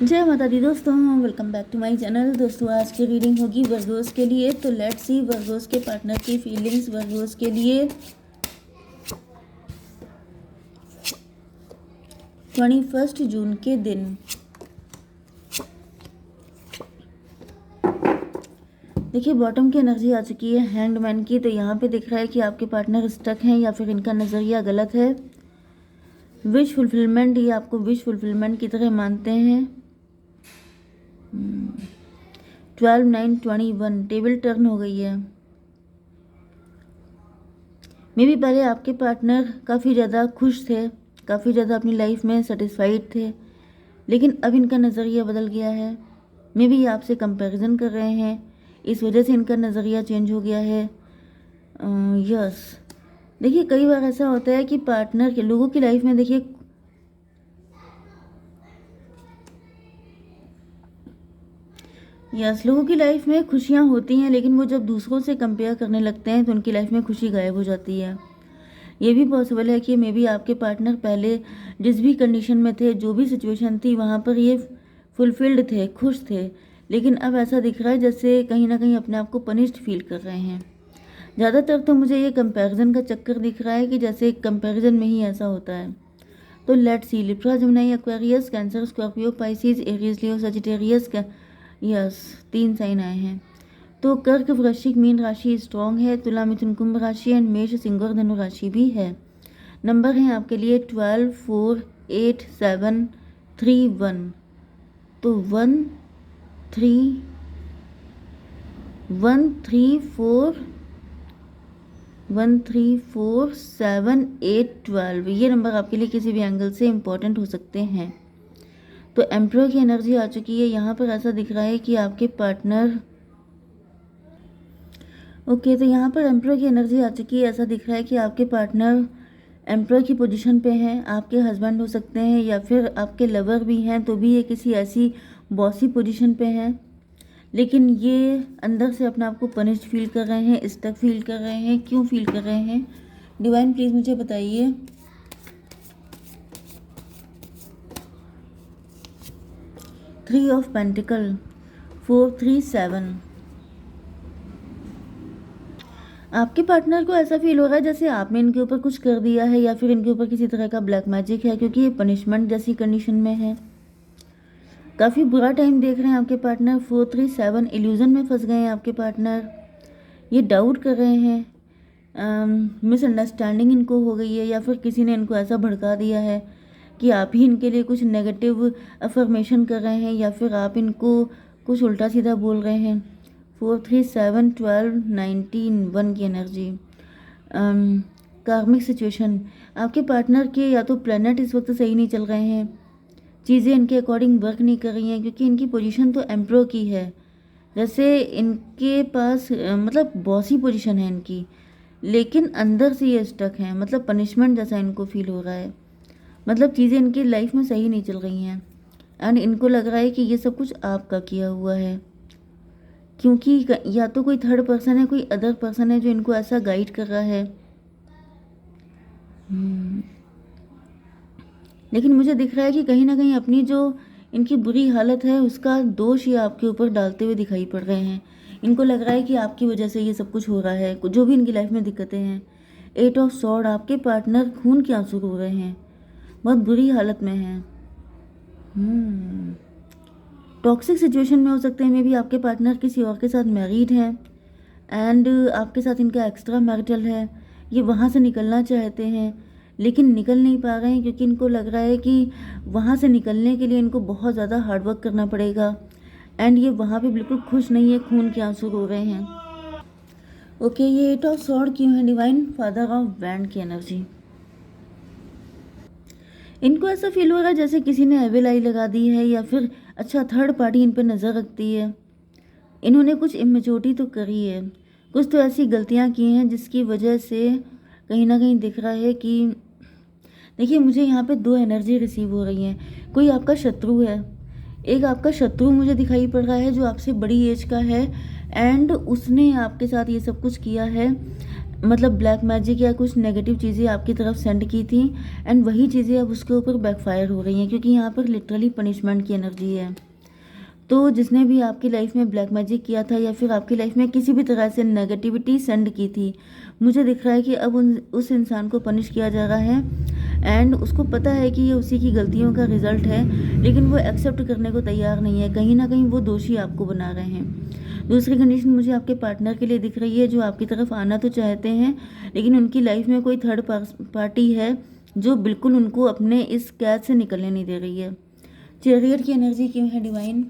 जय माता दी दोस्तों, welcome back to my channel. दोस्तों आज की रीडिंग होगी वर्गोस के लिए। तो लेट्स सी वर्गोस के पार्टनर की फीलिंग्स वर्गोस के लिए 21 जून के दिन। देखिए बॉटम की एनर्जी आ चुकी है हैंगमैन की। तो यहाँ पे दिख रहा है कि आपके पार्टनर स्टक हैं या फिर इनका नज़रिया गलत है। विश फुलफिलमेंट, ये आपको विश फुलफिलमेंट की तरह मानते हैं। 12-9-21 टेबल टर्न हो गई है। मे भी पहले आपके पार्टनर काफ़ी ज़्यादा खुश थे, काफ़ी ज़्यादा अपनी लाइफ में सेटिस्फाइड थे, लेकिन अब इनका नज़रिया बदल गया है। मे भी आपसे कंपैरिजन कर रहे हैं, इस वजह से इनका नज़रिया चेंज हो गया है। यस, देखिए कई बार ऐसा होता है कि पार्टनर के लोगों की लाइफ में देखिए लोगों की लाइफ में खुशियाँ होती हैं, लेकिन वो जब दूसरों से कंपेयर करने लगते हैं तो उनकी लाइफ में खुशी गायब हो जाती है। ये भी पॉसिबल है कि मे बी आपके पार्टनर पहले जिस भी कंडीशन में थे, जो भी सिचुएशन थी, वहाँ पर ये फुलफिल्ड थे, खुश थे, लेकिन अब ऐसा दिख रहा है जैसे कहीं ना कहीं अपने आप को पनिश्ड फील कर रहे हैं। ज़्यादातर तो मुझे ये कंपैरिजन का चक्कर दिख रहा है कि जैसे कंपैरिजन में ही ऐसा होता है। तो let's C, Libra, Gemini, Aquarius, cancer, Scorpio, Pisces, Aries, Leo, Sagittarius का यस 3 साइन आए हैं। तो कर्क, वृश्चिक, मीन राशि स्ट्रॉन्ग है। तुला, मिथुन, कुंभ राशि एंड मेष, सिंह और धनु राशि भी है। नंबर हैं आपके लिए 12, 4, 8, 7, 3, 1। तो 1, 3, 1, 3, 4, 1, 3, 4, 7, 8, 12 ये नंबर आपके लिए किसी भी एंगल से इम्पोर्टेंट हो सकते हैं। तो एम्प्रोर की एनर्जी आ चुकी है। यहाँ पर ऐसा दिख रहा है कि आपके पार्टनर तो यहाँ पर एम्प्रोर की एनर्जी आ चुकी है। ऐसा दिख रहा है कि आपके पार्टनर एम्प्रोर की पोजीशन पे हैं। आपके हस्बैंड हो सकते हैं या फिर आपके लवर भी हैं, तो भी ये किसी ऐसी बॉसी पोजीशन पे हैं, लेकिन ये अंदर से अपने आप को पनिश्ड फील कर रहे हैं, स्टक फील कर रहे हैं। क्यों फील कर रहे हैं? डिवाइन प्लीज़ मुझे बताइए। 3 ऑफ पेंटिकल, 4, 3, 7। आपके पार्टनर को ऐसा फील हो रहा है जैसे आपने इनके ऊपर कुछ कर दिया है या फिर इनके ऊपर किसी तरह का ब्लैक मैजिक है, क्योंकि ये पनिशमेंट जैसी कंडीशन में है। काफ़ी बुरा टाइम देख रहे हैं आपके पार्टनर। 4, 3, 7 इल्यूजन में फंस गए हैं आपके पार्टनर। ये डाउट कर रहे हैं, मिसअंडरस्टैंडिंग इनको हो गई है, या फिर किसी ने इनको ऐसा भड़का दिया है कि आप ही इनके लिए कुछ नेगेटिव अफर्मेशन कर रहे हैं, या फिर आप इनको कुछ उल्टा सीधा बोल रहे हैं। 4, 3, 7, 12, 19, 1 की एनर्जी। कार्मिक सिचुएशन, आपके पार्टनर के या तो प्लैनेट इस वक्त सही नहीं चल रहे हैं, चीज़ें इनके अकॉर्डिंग वर्क नहीं कर रही हैं, क्योंकि इनकी पोजीशन तो एम्प्रो की है। जैसे इनके पास मतलब बॉसी पोजीशन है इनकी, लेकिन अंदर से ये स्टक हैं, मतलब पनिशमेंट जैसा इनको फील हो रहा है। मतलब चीज़ें इनकी लाइफ में सही नहीं चल रही हैं एंड इनको लग रहा है कि ये सब कुछ आपका किया हुआ है, क्योंकि या तो कोई थर्ड पर्सन है, कोई अदर पर्सन है जो इनको ऐसा गाइड कर रहा है। लेकिन मुझे दिख रहा है कि कहीं ना कहीं अपनी जो इनकी बुरी हालत है उसका दोष ये आपके ऊपर डालते हुए दिखाई पड़ रहे हैं। इनको लग रहा है कि आपकी वजह से ये सब कुछ हो रहा है, जो भी इनकी लाइफ में दिक्कतें हैं। 8 ऑफ सॉर्ड, आपके पार्टनर खून के आंसू रो रहे हैं, बहुत बुरी हालत में हैं। टॉक्सिक सिचुएशन में हो सकते हैं। मे भी आपके पार्टनर किसी और के साथ मैरिड है एंड आपके साथ इनका एक्स्ट्रा मैरिटल है। ये वहाँ से निकलना चाहते हैं लेकिन निकल नहीं पा रहे हैं, क्योंकि इनको लग रहा है कि वहाँ से निकलने के लिए इनको बहुत ज़्यादा हार्डवर्क करना पड़ेगा एंड ये वहाँ पे बिल्कुल खुश नहीं है, खून के आंसू रो रहे हैं। ये 8 ऑफ सॉर्ड क्यों है? डिवाइन फादर ऑफ वैंड की एनर्जी। इनको ऐसा फील हो रहा है जैसे किसी ने एविल आई लगा दी है, या फिर थर्ड पार्टी इन पर नज़र रखती है। इन्होंने कुछ इमेच्योरिटी तो करी है, कुछ तो ऐसी गलतियां की हैं जिसकी वजह से कहीं ना कहीं दिख रहा है कि देखिए मुझे यहाँ पे 2 एनर्जी रिसीव हो रही हैं। कोई आपका शत्रु है, एक आपका शत्रु मुझे दिखाई पड़ रहा है जो आपसे बड़ी एज का है एंड उसने आपके साथ ये सब कुछ किया है मतलब ब्लैक मैजिक या कुछ नेगेटिव चीज़ें आपकी तरफ सेंड की थी, एंड वही चीज़ें अब उसके ऊपर बैकफायर हो रही हैं, क्योंकि यहाँ पर लिटरली पनिशमेंट की एनर्जी है। तो जिसने भी आपकी लाइफ में ब्लैक मैजिक किया था या फिर आपकी लाइफ में किसी भी तरह से नेगेटिविटी सेंड की थी, मुझे दिख रहा है कि अब उस इंसान को पनिश किया जा रहा है, एंड उसको पता है कि ये उसी की गलतियों का रिजल्ट है, लेकिन वो एक्सेप्ट करने को तैयार नहीं है। कहीं ना कहीं वो दोषी आपको बना रहे हैं। दूसरी कंडीशन मुझे आपके पार्टनर के लिए दिख रही है, जो आपकी तरफ आना तो चाहते हैं, लेकिन उनकी लाइफ में कोई थर्ड पार्टी है जो बिल्कुल उनको अपने इस कैद से निकलने नहीं दे रही है। चैरियट की एनर्जी क्यों है डिवाइन?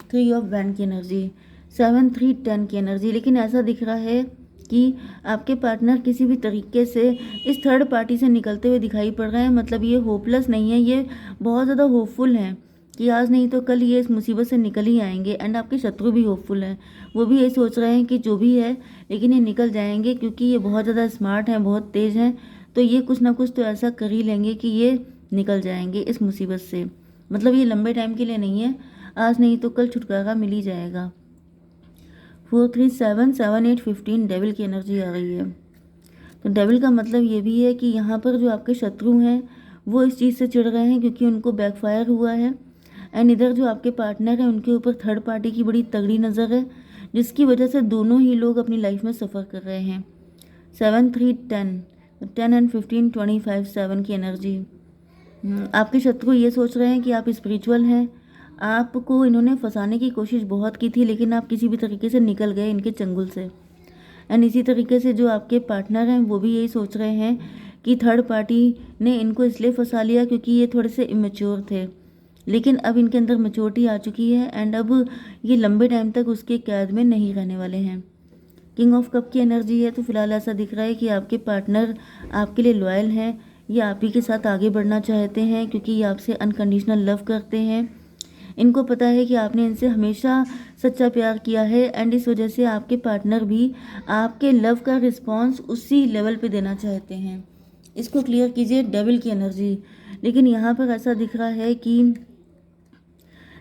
3 ऑफ वैंड की एनर्जी, 7 3 10 की एनर्जी। लेकिन ऐसा दिख रहा है कि आपके पार्टनर किसी भी तरीके से इस थर्ड पार्टी से निकलते हुए दिखाई पड़ रहे हैं। मतलब ये होपलेस नहीं है, ये बहुत ज़्यादा होपफुल हैं कि आज नहीं तो कल ये इस मुसीबत से निकल ही आएंगे। एंड आपके शत्रु भी होपफुल हैं, वो भी ये सोच रहे हैं कि जो भी है लेकिन ये निकल जाएंगे, क्योंकि ये बहुत ज़्यादा स्मार्ट हैं, बहुत तेज़ हैं। तो ये कुछ ना कुछ तो ऐसा कर ही लेंगे कि ये निकल जाएंगे इस मुसीबत से। मतलब ये लंबे टाइम के लिए नहीं है, आज नहीं तो कल छुटकारा मिल ही जाएगा। 4 3 7 7 8 15 डेविल की एनर्जी आ रही है। तो डेविल का मतलब ये भी है कि यहाँ पर जो आपके शत्रु हैं वो इस चीज़ से चिढ़ रहे हैं क्योंकि उनको बैकफायर हुआ है। एंड इधर जो आपके पार्टनर हैं उनके ऊपर थर्ड पार्टी की बड़ी तगड़ी नज़र है, जिसकी वजह से दोनों ही लोग अपनी लाइफ में सफ़र कर रहे हैं। 7 3 10 10 एंड 15 25 7 की एनर्जी। आपके शत्रु ये सोच रहे हैं कि आप स्पिरिचुअल हैं, आपको इन्होंने फंसाने की कोशिश बहुत की थी, लेकिन आप किसी भी तरीके से निकल गए इनके चंगुल से। एंड इसी तरीके से जो आपके पार्टनर हैं वो भी यही सोच रहे हैं कि थर्ड पार्टी ने इनको इसलिए फंसा लिया क्योंकि ये थोड़े से इमेच्योर थे, लेकिन अब इनके अंदर मैच्योरिटी आ चुकी है, एंड अब ये लंबे टाइम तक उसके कैद में नहीं रहने वाले हैं। किंग ऑफ कप की एनर्जी है। तो फिलहाल ऐसा दिख रहा है कि आपके पार्टनर आपके लिए लॉयल हैं, ये आप ही के साथ आगे बढ़ना चाहते हैं, क्योंकि ये आपसे अनकंडीशनल लव करते हैं। इनको पता है कि आपने इनसे हमेशा सच्चा प्यार किया है, एंड इस वजह से आपके पार्टनर भी आपके लव का रिस्पॉन्स उसी लेवल पे देना चाहते हैं। इसको क्लियर कीजिए, डेविल की एनर्जी। लेकिन यहाँ पर ऐसा दिख रहा है कि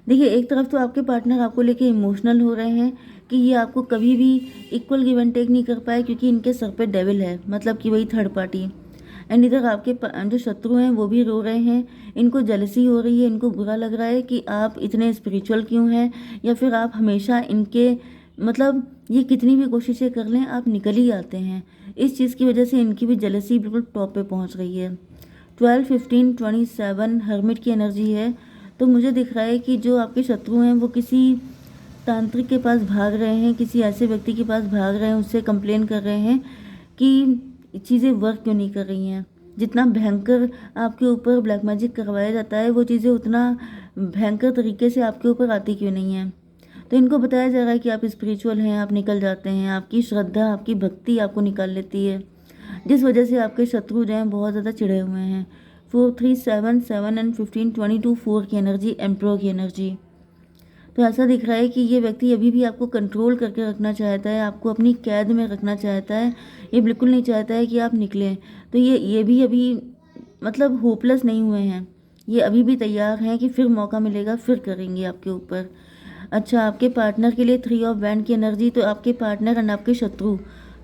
देखिए, एक तरफ तो आपके पार्टनर आपको लेके इमोशनल हो रहे हैं कि ये आपको कभी भी इक्वल गिव एंड टेक नहीं कर पाए, क्योंकि इनके सर पे डेविल है, मतलब कि वही थर्ड पार्टी। एंड इधर आपके जो शत्रु हैं वो भी रो रहे हैं, इनको जेलसी हो रही है, इनको बुरा लग रहा है कि आप इतने स्पिरिचुअल क्यों हैं, या फिर आप हमेशा इनके मतलब ये कितनी भी कोशिशें कर लें आप निकल ही आते हैं। इस चीज़ की वजह से इनकी भी जेलसी बिल्कुल टॉप पे पहुंच रही है। 12 15 27 हर्मिट की एनर्जी है। तो मुझे दिख रहा है कि जो आपके शत्रु हैं वो किसी तांत्रिक के पास भाग रहे हैं, किसी ऐसे व्यक्ति के पास भाग रहे हैं, उससे कंप्लेन कर रहे हैं कि चीज़ें वर्क क्यों नहीं कर रही हैं। जितना भयंकर आपके ऊपर ब्लैक मैजिक करवाया जाता है वो चीज़ें उतना भयंकर तरीके से आपके ऊपर आती क्यों नहीं है। तो इनको बताया जा रहा है कि आप स्पिरिचुअल हैं, आप निकल जाते हैं, आपकी श्रद्धा आपकी भक्ति आपको निकाल लेती है, जिस वजह से आपके शत्रु जो हैं बहुत ज़्यादा चिढ़े हुए हैं। 4 3 7 7 एंड 15 22 4 की एनर्जी, एम्प्रो की एनर्जी। तो ऐसा दिख रहा है कि ये व्यक्ति अभी भी आपको कंट्रोल करके रखना चाहता है, आपको अपनी कैद में रखना चाहता है, ये बिल्कुल नहीं चाहता है कि आप निकलें। तो ये भी अभी मतलब होपलेस नहीं हुए हैं, ये अभी भी तैयार हैं कि फिर मौका मिलेगा फिर करेंगे आपके ऊपर। अच्छा, आपके पार्टनर के लिए 3 ऑफ वैंड की एनर्जी। तो आपके पार्टनर एंड आपके शत्रु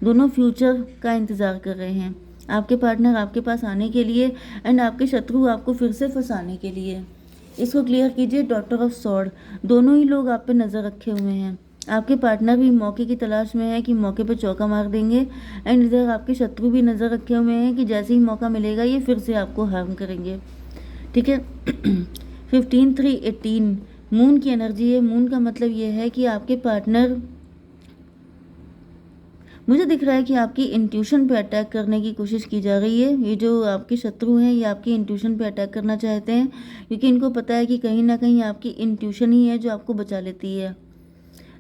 दोनों फ्यूचर का इंतज़ार कर रहे हैं, आपके पार्टनर आपके पास आने के लिए एंड आपके शत्रु आपको फिर से फंसाने के लिए। इसको क्लियर कीजिए, डॉक्टर ऑफ सॉर्ड। दोनों ही लोग आप पे नज़र रखे हुए हैं, आपके पार्टनर भी मौके की तलाश में है कि मौके पे चौका मार देंगे, एंड इधर आपके शत्रु भी नज़र रखे हुए हैं कि जैसे ही मौका मिलेगा ये फिर से आपको हार्म करेंगे। ठीक है। 15 3 18 मून की एनर्जी है। मून का मतलब ये है कि आपके पार्टनर, मुझे दिख रहा है कि आपकी इंट्यूशन पे अटैक करने की कोशिश की जा रही है। ये जो आपके शत्रु हैं ये आपकी इंट्यूशन पे अटैक करना चाहते हैं, क्योंकि इनको पता है कि कहीं ना कहीं आपकी इंट्यूशन ही है जो आपको बचा लेती है।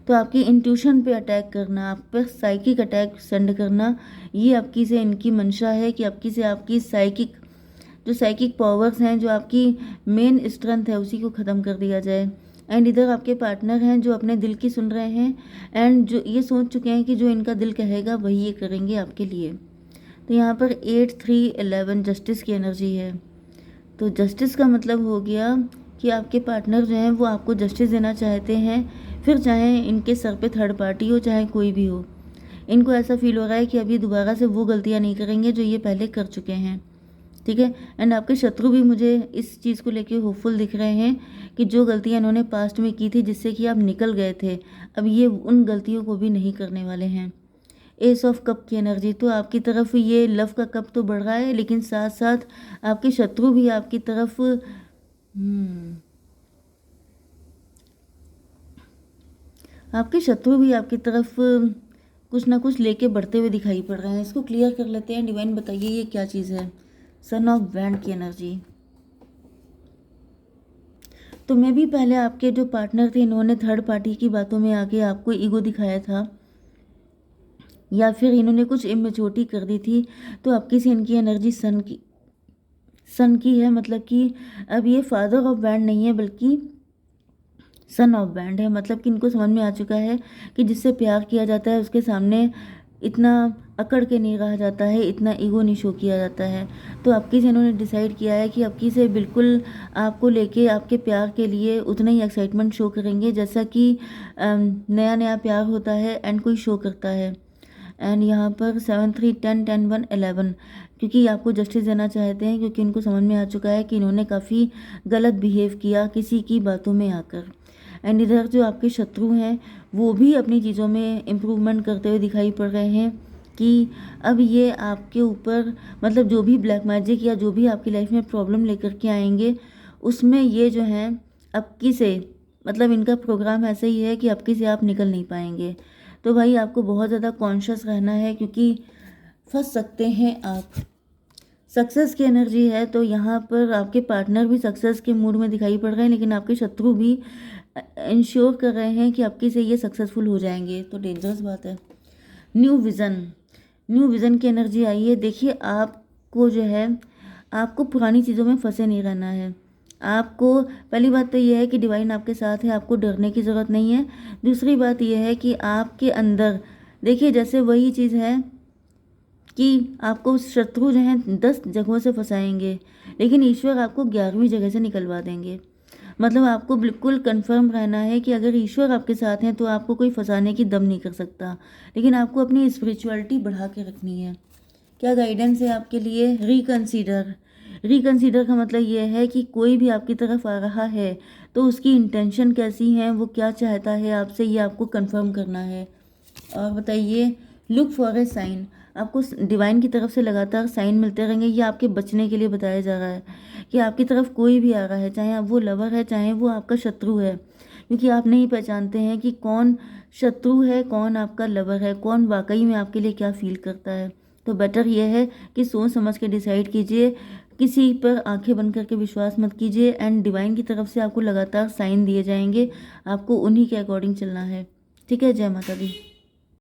तो आपकी इंट्यूशन पे अटैक करना, आप पर साइकिक अटैक सेंड करना, ये आपकी से इनकी मंशा है कि आपकी से आपकी साइकिक पावर्स हैं, जो आपकी मेन स्ट्रेंथ है, उसी को ख़त्म कर दिया जाए। एंड इधर आपके पार्टनर हैं जो अपने दिल की सुन रहे हैं, एंड जो ये सोच चुके हैं कि जो इनका दिल कहेगा वही ये करेंगे आपके लिए। तो यहाँ पर 8 3 11 जस्टिस की एनर्जी है। तो जस्टिस का मतलब हो गया कि आपके पार्टनर जो हैं वो आपको जस्टिस देना चाहते हैं, फिर चाहे इनके सर पे थर्ड पार्टी हो चाहे कोई भी हो। इनको ऐसा फील हो रहा है कि अब ये दोबारा से वो गलतियाँ नहीं करेंगे जो ये पहले कर चुके हैं, ठीक है। एंड आपके शत्रु भी मुझे इस चीज़ को लेके होपफुल दिख रहे हैं कि जो गलतियाँ इन्होंने पास्ट में की थी जिससे कि आप निकल गए थे, अब ये उन गलतियों को भी नहीं करने वाले हैं। एस ऑफ कप की एनर्जी, तो आपकी तरफ ये लव का कप तो बढ़ रहा है, लेकिन साथ साथ आपके शत्रु भी आपकी तरफ आपके शत्रु भी आपकी तरफ कुछ ना कुछ लेके बढ़ते हुए दिखाई पड़ रहे हैं। इसको क्लियर कर लेते हैं। डिवाइन बताइए ये क्या चीज़ है। सन ऑफ बैंड की एनर्जी, तो मैं भी पहले आपके जो पार्टनर थे इन्होंने थर्ड पार्टी की बातों में आके आपको ईगो दिखाया था या फिर इन्होंने कुछ इमेच्योरिटी कर दी थी, तो आपकी से इनकी एनर्जी सन की है। मतलब कि अब ये फादर ऑफ बैंड नहीं है बल्कि सन ऑफ बैंड है। मतलब कि इनको समझ में आ चुका है कि जिससे प्यार किया जाता है उसके सामने इतना अकड़ के नहीं रहा जाता है, इतना ईगो नहीं शो किया जाता है। तो आपकी से इन्होंने डिसाइड किया है कि आपकी से बिल्कुल आपको लेके आपके प्यार के लिए उतना ही एक्साइटमेंट शो करेंगे जैसा कि नया नया प्यार होता है एंड कोई शो करता है। एंड यहाँ पर 7 3 10 10 1 11, क्योंकि आपको जस्टिस देना चाहते हैं, क्योंकि उनको समझ में आ चुका है कि इन्होंने काफ़ी गलत बिहेव किया किसी की बातों में आकर। एंड इधर जो आपके शत्रु हैं वो भी अपनी चीज़ों में इम्प्रूवमेंट करते हुए दिखाई पड़ रहे हैं कि अब ये आपके ऊपर मतलब जो भी ब्लैक मैजिक या जो भी आपकी लाइफ में प्रॉब्लम लेकर के आएंगे उसमें ये जो हैं अबकी से मतलब इनका प्रोग्राम ऐसा ही है कि अबकी से आप निकल नहीं पाएंगे। तो भाई आपको बहुत ज़्यादा कॉन्शियस रहना है क्योंकि फंस सकते हैं आप। सक्सेस की एनर्जी है, तो यहाँ पर आपके पार्टनर भी सक्सेस के मूड में दिखाई पड़ रहे हैं, लेकिन आपके शत्रु भी इंश्योर कर रहे हैं कि आपकी से ये सक्सेसफुल हो जाएंगे। तो डेंजरस बात है। न्यू विज़न की एनर्जी आई है। देखिए आपको जो है आपको पुरानी चीज़ों में फंसे नहीं रहना है। आपको पहली बात तो ये है कि डिवाइन आपके साथ है, आपको डरने की ज़रूरत नहीं है। दूसरी बात यह है कि आपके अंदर देखिए जैसे वही चीज़ है कि आपको शत्रु जो हैं 10 जगहों से फंसाएंगे, लेकिन ईश्वर आपको 11वीं जगह से निकलवा देंगे। मतलब आपको बिल्कुल कंफर्म रहना है कि अगर ईश्वर आपके साथ हैं तो आपको कोई फंसाने की दम नहीं कर सकता, लेकिन आपको अपनी स्पिरिचुअलिटी बढ़ा के रखनी है। क्या गाइडेंस है आपके लिए? रिकंसीडर का मतलब ये है कि कोई भी आपकी तरफ आ रहा है तो उसकी इंटेंशन कैसी है, वो क्या चाहता है आपसे, ये आपको कंफर्म करना है। और बताइए लुक फॉर ए साइन, आपको डिवाइन की तरफ से लगातार साइन मिलते रहेंगे। ये आपके बचने के लिए बताया जा रहा है कि आपकी तरफ कोई भी आ रहा है, चाहे आप वो लवर है चाहे वो आपका शत्रु है, क्योंकि आप नहीं पहचानते हैं कि कौन शत्रु है कौन आपका लवर है, कौन वाकई में आपके लिए क्या फील करता है। तो बेटर यह है कि सोच समझ के डिसाइड कीजिए, किसी पर आंखें बंद करके विश्वास मत कीजिए। एंड डिवाइन की तरफ से आपको लगातार साइन दिए जाएंगे, आपको उन्हीं के अकॉर्डिंग चलना है। ठीक है, जय माता दी।